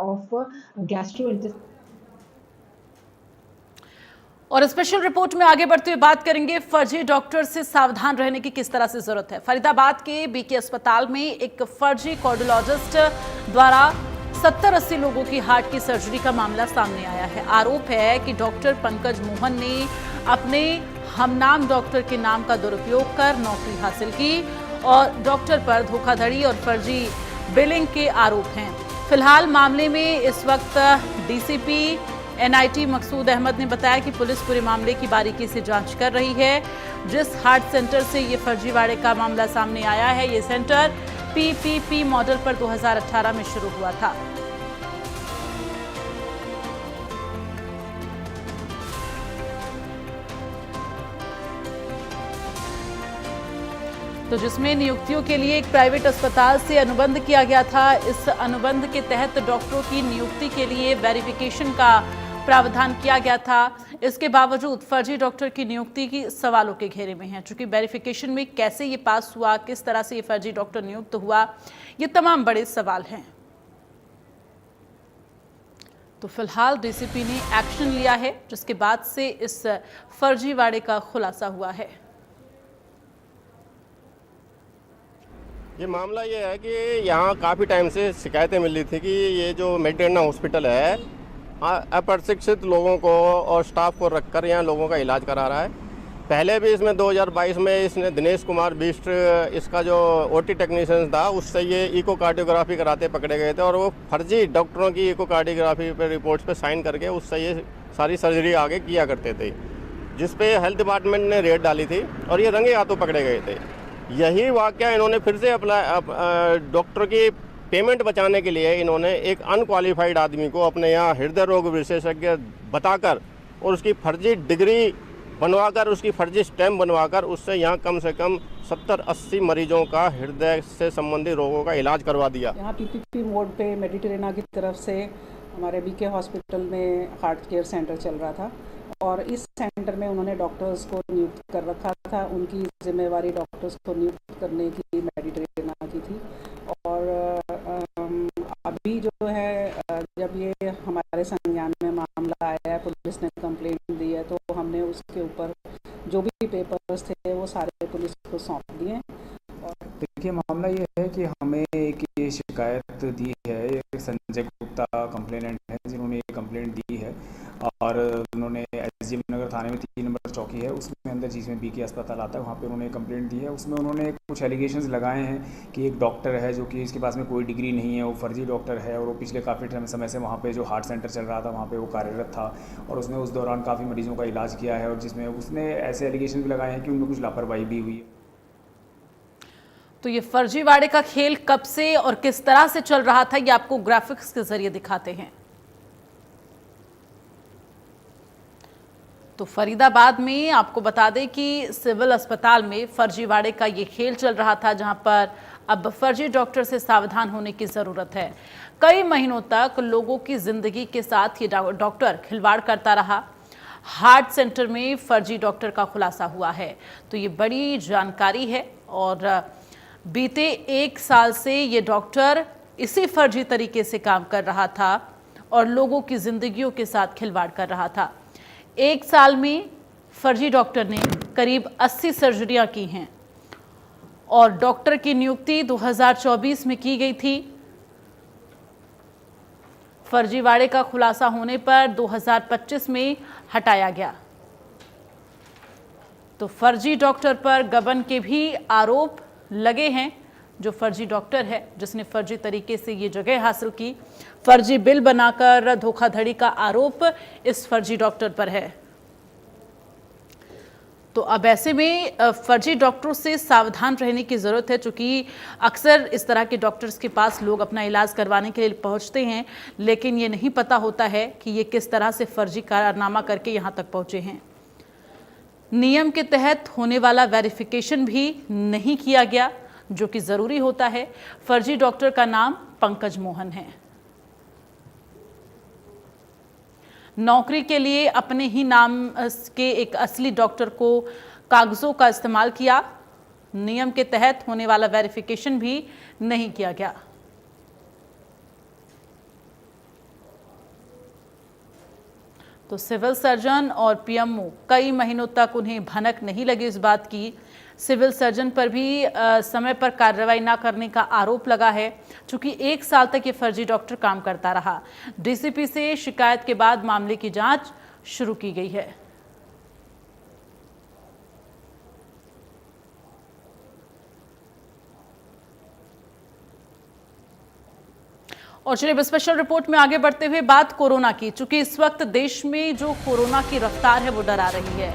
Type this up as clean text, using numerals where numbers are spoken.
of gastrointestinal। और special report में आगे बढ़ते हुए बात करेंगे फर्जी डॉक्टर से सावधान रहने की किस तरह से जरूरत है। फरीदाबाद के बीके अस्पताल में एक फर्जी कार्डियोलॉजिस्ट द्वारा 70-80 लोगों की हार्ट की सर्जरी का मामला सामने आया है। आरोप है कि डॉक्टर पंकज मोहन ने अपने हमनाम डॉक्टर के नाम का दुरुपयोग कर नौकरी हासिल की और डॉक्टर पर धोखाधड़ी और फर्जी बिलिंग के आरोप हैं। फिलहाल मामले में इस वक्त डीसीपी एनआईटी मकसूद अहमद ने बताया कि पुलिस पूरे मामले की बारीकी से जांच कर रही है। जिस हार्ट सेंटर से ये फर्जीवाड़े का मामला सामने आया है, ये सेंटर पीपीपी मॉडल पर 2018 में शुरू हुआ था। तो जिसमें नियुक्तियों के लिए एक प्राइवेट अस्पताल से अनुबंध किया गया था। इस अनुबंध के तहत डॉक्टरों की नियुक्ति के लिए वेरिफिकेशन का प्रावधान किया गया था। इसके बावजूद फर्जी डॉक्टर की नियुक्ति की सवालों के घेरे में है। चूंकि वेरिफिकेशन में कैसे ये पास हुआ, किस तरह से ये फर्जी डॉक्टर नियुक्त हुआ, ये तमाम बड़े सवाल हैं। तो फिलहाल डीसीपी ने एक्शन लिया है, जिसके बाद से इस फर्जीवाड़े का खुलासा हुआ है। ये मामला ये है कि यहाँ काफ़ी टाइम से शिकायतें मिल रही थी कि ये जो मेडिटेना हॉस्पिटल है अप्रशिक्षित लोगों को और स्टाफ को रखकर यहाँ लोगों का इलाज करा रहा है। पहले भी इसमें 2022 में इसने दिनेश कुमार बिष्ट इसका जो ओटी टेक्नीशियन था उससे ये इकोकार्डियोग्राफी कराते पकड़े गए थे और वो फर्जी डॉक्टरों की इकोकार्डियोग्राफी पे रिपोर्ट्स पे साइन करके उससे ये सारी सर्जरी आगे किया करते थे, जिस पे हेल्थ डिपार्टमेंट ने रेड डाली थी और ये रंगे हाथों पकड़े गए थे। यही वाकया इन्होंने फिर से डॉक्टर की पेमेंट बचाने के लिए इन्होंने एक अनक्वालिफाइड आदमी को अपने यहाँ हृदय रोग विशेषज्ञ बताकर और उसकी फर्जी डिग्री बनवाकर, उसकी फर्जी स्टैम्प बनवाकर उससे यहाँ कम से कम 70-80 मरीजों का हृदय से संबंधित रोगों का इलाज करवा दिया। यहाँ पीपीपी मोड पे मेडिटेरेना की तरफ से हमारे बीके हॉस्पिटल में हार्ट केयर सेंटर चल रहा था और इस सेंटर में उन्होंने डॉक्टर्स को नियुक्त कर रखा था। उनकी जिम्मेवारी डॉक्टर्स को नियुक्त करने की मेडिटेरेना की थी। और अभी जो है जब ये हमारे संज्ञान में मामला आया है, पुलिस ने कंप्लेंट दी है, तो हमने उसके ऊपर जो भी पेपर्स थे वो सारे पुलिस को सौंप दिए। और देखिए, मामला ये है कि हमें एक ये शिकायत दी है, एक संजय गुप्ता कंप्लेनेंट है जिन्होंने ये कंप्लेंट दी है और उन्होंने एसडीएम नगर थाने में 3 नंबर चौकी है उसमें अंदर जिसमें बीके अस्पताल आता है वहाँ पे उन्होंने कंप्लेंट दी है। उसमें उन्होंने कुछ एलिगेशंस लगाए हैं कि एक डॉक्टर है जो कि इसके पास में कोई डिग्री नहीं है, वो फर्जी डॉक्टर है और वो पिछले काफ़ी समय से वहाँ पे जो हार्ट सेंटर चल रहा था वहाँ पे वो कार्यरत था और उसने उस दौरान काफ़ी मरीजों का इलाज किया है और जिसमें उसने ऐसे एलिगेशन भी लगाए हैं कि उनमें कुछ लापरवाही भी हुई है। तो ये फर्जीवाड़े का खेल कब से और किस तरह से चल रहा था, ये आपको ग्राफिक्स के जरिए दिखाते हैं। तो फरीदाबाद में आपको बता दें कि सिविल अस्पताल में फर्जीवाड़े का ये खेल चल रहा था, जहां पर अब फर्जी डॉक्टर से सावधान होने की जरूरत है। कई महीनों तक लोगों की जिंदगी के साथ ये डॉक्टर खिलवाड़ करता रहा। हार्ट सेंटर में फर्जी डॉक्टर का खुलासा हुआ है। तो ये बड़ी जानकारी है और बीते 1 साल से ये डॉक्टर इसी फर्जी तरीके से काम कर रहा था और लोगों की जिंदगियों के साथ खिलवाड़ कर रहा था। 1 साल में फर्जी डॉक्टर ने करीब 80 सर्जरियां की हैं और डॉक्टर की नियुक्ति 2024 में की गई थी। फर्जीवाड़े का खुलासा होने पर 2025 में हटाया गया। तो फर्जी डॉक्टर पर गबन के भी आरोप लगे हैं। जो फर्जी डॉक्टर है जिसने फर्जी तरीके से ये जगह हासिल की, फर्जी बिल बनाकर धोखाधड़ी का आरोप इस फर्जी डॉक्टर पर है। तो अब ऐसे में फर्जी डॉक्टरों से सावधान रहने की ज़रूरत है, चूँकि अक्सर इस तरह के डॉक्टर्स के पास लोग अपना इलाज करवाने के लिए पहुंचते हैं, लेकिन ये नहीं पता होता है कि ये किस तरह से फर्जी कारनामा करके यहाँ तक पहुँचे हैं। नियम के तहत होने वाला वेरिफिकेशन भी नहीं किया गया, जो कि ज़रूरी होता है। फर्जी डॉक्टर का नाम पंकज मोहन है। नौकरी के लिए अपने ही नाम के एक असली डॉक्टर को कागजों का इस्तेमाल किया। नियम के तहत होने वाला वेरिफिकेशन भी नहीं किया गया। तो सिविल सर्जन और पीएमओ कई महीनों तक उन्हें भनक नहीं लगी इस बात की। सिविल सर्जन पर भी समय पर कार्रवाई न करने का आरोप लगा है, चूंकि 1 साल तक ये फर्जी डॉक्टर काम करता रहा। डीसीपी से शिकायत के बाद मामले की जांच शुरू की गई है। और चलिए स्पेशल रिपोर्ट में आगे बढ़ते हुए बात कोरोना की, चूंकि इस वक्त देश में जो कोरोना की रफ्तार है वो डरा रही है।